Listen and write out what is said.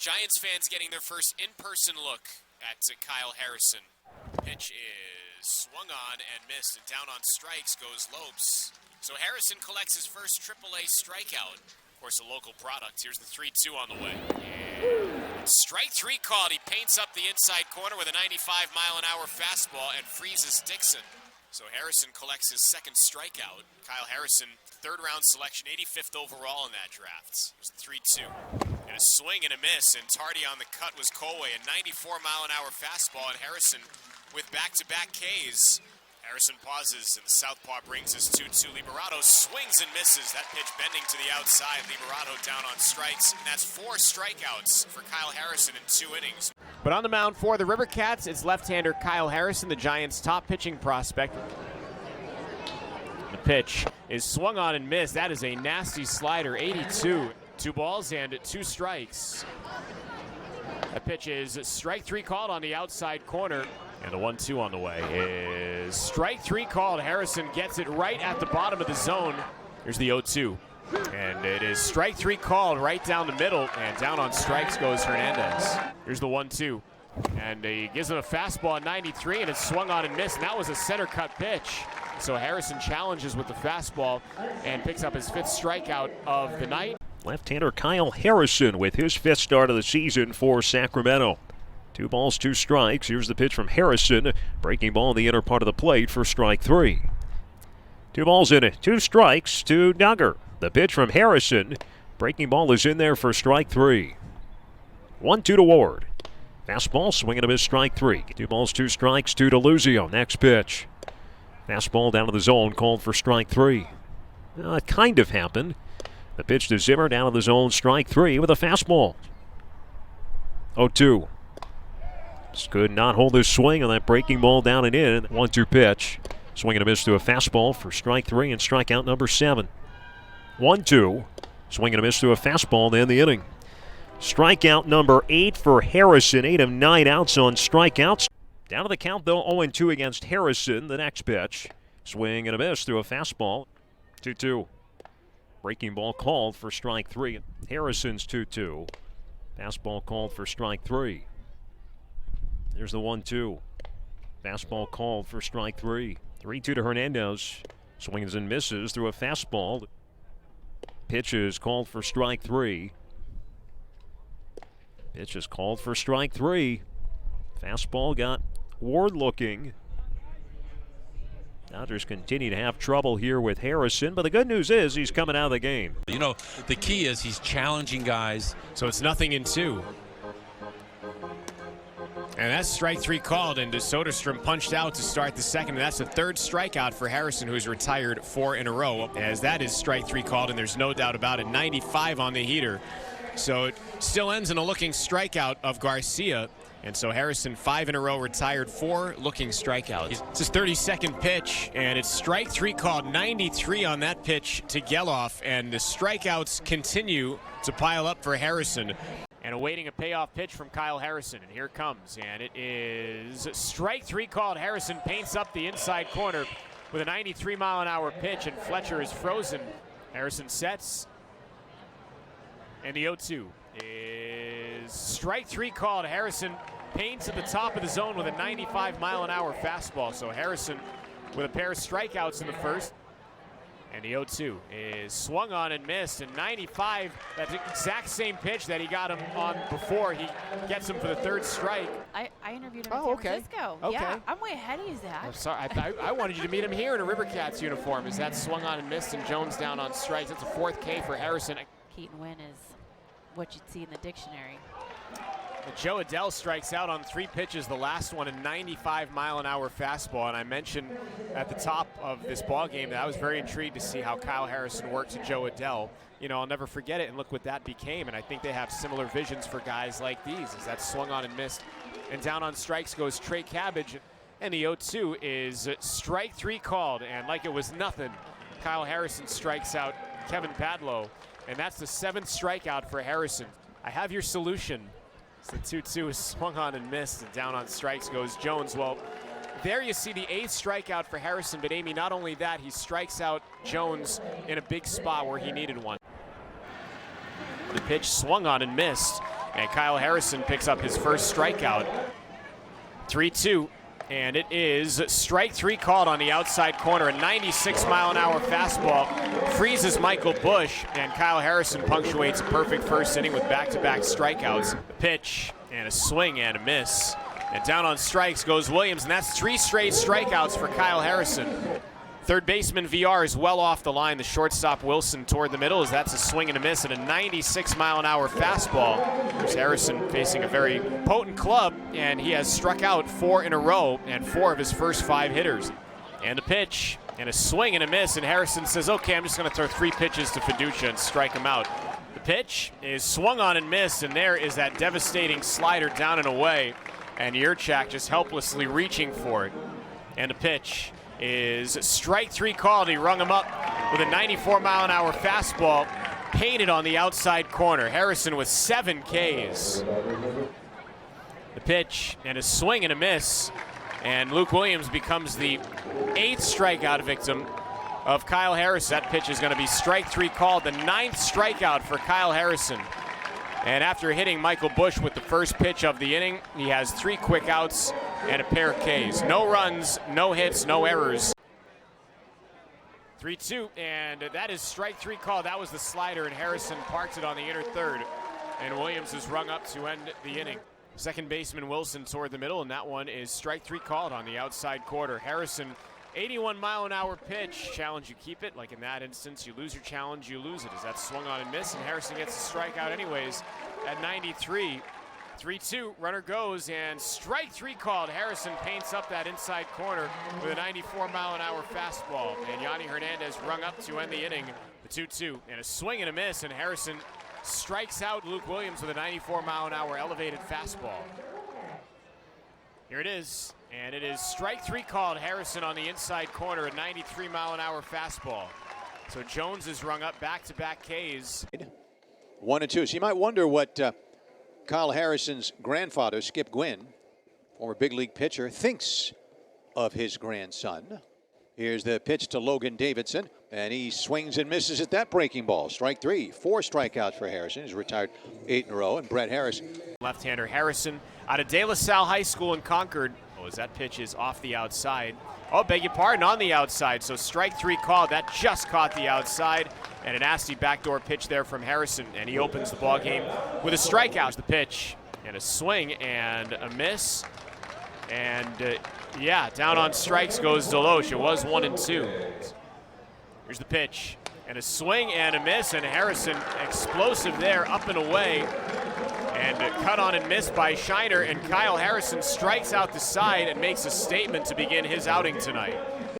Giants fans getting their first in-person look at Kyle Harrison. Pitch is swung on and missed, and down on strikes goes Lopes. So Harrison collects his first AAA strikeout. Of course, a local product. Here's the 3-2 on the way. And strike three called. He paints up the inside corner with a 95-mile-an-hour fastball and freezes Dixon. So Harrison collects his second strikeout. Kyle Harrison, third-round selection, 85th overall in that draft. Here's the 3-2. And a swing and a miss, and tardy on the cut was Colway. A 94-mile-an-hour fastball, and Harrison with back-to-back Ks. Harrison pauses, and the southpaw brings his 2-2. Liberato swings and misses. That pitch bending to the outside. Liberato down on strikes, and that's 4 strikeouts for Kyle Harrison in 2 innings. But on the mound for the River Cats, it's left-hander Kyle Harrison, the Giants' top pitching prospect. The pitch is swung on and missed. That is a nasty slider, 82. 2 balls and 2 strikes. The pitch is strike 3 called on the outside corner. And the 1-2 on the way is strike 3 called. Harrison gets it right at the bottom of the zone. Here's the 0-2. And it is strike 3 called right down the middle. And down on strikes goes Hernandez. Here's the 1-2. And he gives him a fastball at 93, and it's swung on and missed. And that was a center cut pitch. So Harrison challenges with the fastball and picks up his 5th strikeout of the night. Left-hander Kyle Harrison with his 5th start of the season for Sacramento. 2 balls, 2 strikes. Here's the pitch from Harrison. Breaking ball in the inner part of the plate for strike 3. 2 balls in it, 2 strikes to Duggar. The pitch from Harrison. Breaking ball is in there for strike 3. 1-2 to Ward. Fastball swinging a miss, strike 3. 2 balls, 2 strikes to DeLuzio. Next pitch. Fastball down to the zone, called for strike 3. It kind of happened. The pitch to Zimmer down to the zone, strike 3 with a fastball. 0-2. Just could not hold his swing on that breaking ball down and in. 1-2 pitch. Swing and a miss to a fastball for strike 3 and strikeout number 7. 1-2. Swing and a miss to a fastball to end the inning. Strikeout number 8 for Harrison. 8 of 9 outs on strikeouts. Down to the count though, 0-2 against Harrison. The next pitch. Swing and a miss through a fastball. 2-2. Breaking ball called for strike 3. Harrison's 2-2. Fastball called for strike 3. There's the 1-2. Fastball called for strike 3. 3-2 to Hernandez. Swings and misses through a fastball. Pitch is called for strike 3. Pitch is called for strike 3. Fastball got Ward looking. Dodgers continue to have trouble here with Harrison, but the good news is he's coming out of the game. You know, the key is he's challenging guys. So it's 0-2. And that's strike 3 called, and Soderstrom punched out to start the second. And that's the 3rd strikeout for Harrison, who's retired 4 in a row, as that is strike 3 called, and there's no doubt about it. 95 on the heater. So it still ends in a looking strikeout of Garcia. And so Harrison, 5 in a row, retired 4 looking strikeouts. It's his 32nd pitch, and it's strike 3 called. 93 on that pitch to Geloff, and the strikeouts continue to pile up for Harrison. And awaiting a payoff pitch from Kyle Harrison, and here it comes, and it is strike 3 called. Harrison paints up the inside corner with a 93-mile-an-hour pitch, and Fletcher is frozen. Harrison sets, and the 0-2 is strike 3 called. Harrison paints at the top of the zone with a 95-mile-an-hour fastball. So Harrison with a pair of strikeouts in the first. And the 0-2 is swung on and missed. And 95, that exact same pitch that he got him on before. He gets him for the 3rd strike. I interviewed him in San Francisco. Okay. Yeah, I'm way ahead of you, Zach. I'm sorry. I wanted you to meet him here in a River Cats uniform. As that swung on and missed, and Jones down on strikes. That's a 4th K for Harrison. Keaton Wynn is what you'd see in the dictionary. Joe Adell strikes out on 3 pitches, the last one a 95-mile-an-hour fastball. And I mentioned at the top of this ball game that I was very intrigued to see how Kyle Harrison worked to Joe Adell. You know, I'll never forget it, and look what that became. And I think they have similar visions for guys like these, as that swung on and missed. And down on strikes goes Trey Cabbage, and the 0-2 is strike 3 called. And like it was nothing, Kyle Harrison strikes out Kevin Padlow, and that's the 7th strikeout for Harrison. I have your solution. The 2-2 is swung on and missed, and down on strikes goes Jones. Well, there you see the 8th strikeout for Harrison, but Amy, not only that, he strikes out Jones in a big spot where he needed one. The pitch swung on and missed, And Kyle Harrison picks up his first strikeout. 3-2. And it is strike 3 called on the outside corner. A 96-mile-an-hour fastball freezes Michael Busch, and Kyle Harrison punctuates a perfect first inning with back-to-back strikeouts. A pitch and a swing and a miss. And down on strikes goes Williams, and that's 3 straight strikeouts for Kyle Harrison. Third baseman VR is well off the line. The shortstop Wilson toward the middle as that's a swing and a miss and a 96-mile-an-hour fastball. There's Harrison facing a very potent club, and he has struck out 4 in a row and 4 of his first 5 hitters. And a pitch and a swing and a miss, and Harrison says, okay, I'm just going to throw 3 pitches to Fiducia and strike him out. The pitch is swung on and missed, and there is that devastating slider down and away, and Yurchak just helplessly reaching for it. And a pitch is strike 3 called. He rung him up with a 94-mile-an-hour fastball painted on the outside corner. Harrison with 7 Ks. The pitch and a swing and a miss, and Luke Williams becomes the 8th strikeout victim of Kyle Harrison. That pitch is going to be strike 3 called, the 9th strikeout for Kyle Harrison. And after hitting Michael Busch with the first pitch of the inning, he has 3 quick outs and a pair of Ks. No runs, no hits, no errors. 3-2, and that is strike 3 called. That was the slider, and Harrison parked it on the inner third. And Williams is rung up to end the inning. Second baseman Wilson toward the middle, and that one is strike 3 called on the outside quarter. Harrison, 81-mile-an-hour pitch. Challenge, you keep it. Like in that instance, you lose your challenge, you lose it. As that swung on and missed, and Harrison gets a strikeout anyways at 93. 3-2, runner goes, and strike 3 called. Harrison paints up that inside corner with a 94-mile-an-hour fastball. And Yanni Hernandez rung up to end the inning. The 2-2, and a swing and a miss, and Harrison strikes out Luke Williams with a 94-mile-an-hour elevated fastball. Here it is, and it is strike 3 called. Harrison on the inside corner, a 93-mile-an-hour fastball. So Jones is rung up back-to-back Ks. 1-2. So you might wonder what Kyle Harrison's grandfather, Skip Gwynn, former big league pitcher, thinks of his grandson. Here's the pitch to Logan Davidson, and he swings and misses at that breaking ball. Strike 3. 4 strikeouts for Harrison. He's retired 8 in a row, and Brett Harris. Left-hander Harrison out of De La Salle High School in Concord. As that pitch is off the outside. Oh, beg your pardon, on the outside. So strike 3 called. That just caught the outside. And a nasty backdoor pitch there from Harrison. And he opens the ball game with a strikeout. The pitch and a swing and a miss. And yeah, down on strikes goes Deloche. It was 1-2. Here's the pitch and a swing and a miss. And Harrison explosive there, up and away. And cut on and missed by Shiner, and Kyle Harrison strikes out the side and makes a statement to begin his outing tonight.